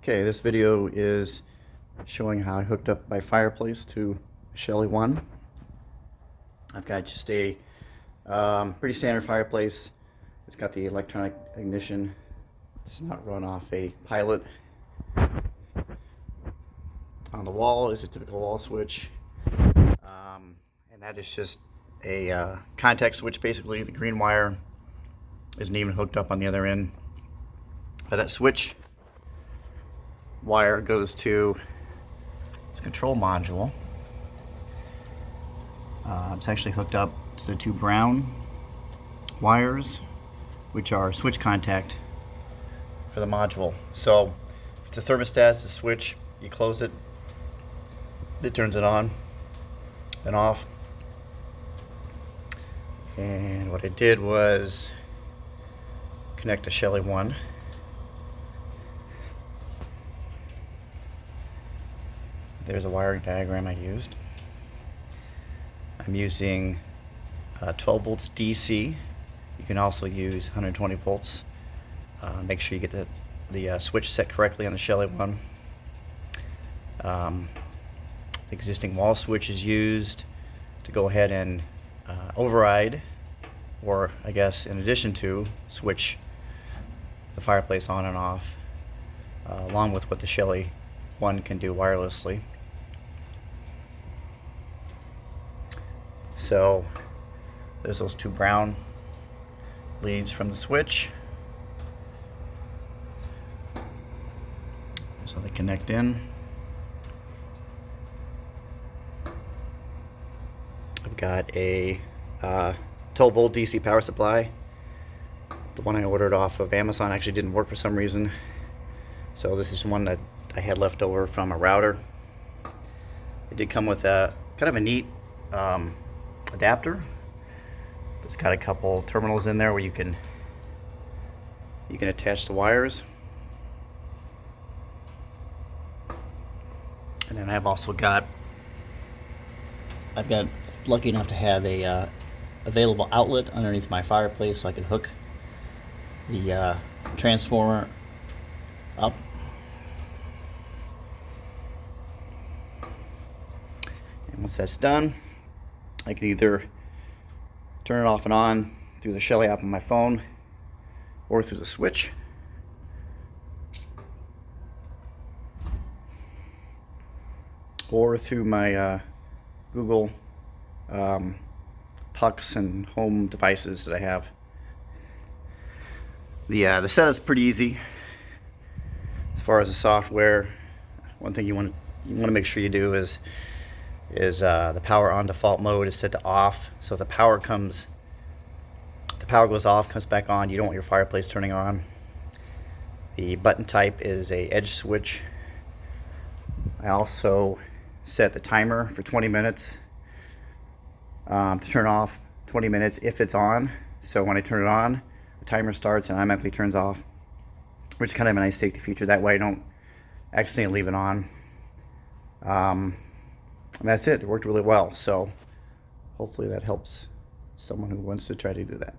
Okay, this video is showing how I hooked up my fireplace to Shelly 1. I've got just a pretty standard fireplace. It's got the electronic ignition. It does not run off a pilot. On the wall is a typical wall switch. And that is just a contact switch. Basically, the green wire isn't even hooked up on the other end. But that switch wire goes to this control module. It's actually hooked up to the two brown wires, which are switch contact for the module. So if it's a thermostat, it's a switch, you close it, it turns it on and off. And what I did was connect a Shelly 1. There's a wiring diagram I used. I'm using 12 volts DC. You can also use 120 volts. Make sure you get the switch set correctly on the Shelly 1. The existing wall switch is used to go ahead and override, or I guess in addition to, switch the fireplace on and off, along with what the Shelly 1 can do wirelessly. So there's those two brown leads from the switch. So they connect in. I've got a 12 volt DC power supply. The one I ordered off of Amazon actually didn't work for some reason. So this is one that I had left over from a router. It did come with a kind of a neat adapter. It's got a couple terminals in there where you can attach the wires. And then I've got lucky enough to have a available outlet underneath my fireplace, so I can hook the transformer up. And once that's done, I can either turn it off and on through the Shelly app on my phone or through the switch. Or through my Google pucks and home devices that I have. The setup's pretty easy as far as the software. One thing you want to make sure you do is the power on default mode is set to off. So if the power goes off, comes back on, you don't want your fireplace turning on. The button type is a edge switch. I also set the timer for 20 minutes to turn off 20 minutes if it's on. So when I turn it on, the timer starts and automatically turns off, which is kind of a nice safety feature. That way I don't accidentally leave it on. And that's it. It worked really well. So hopefully that helps someone who wants to try to do that.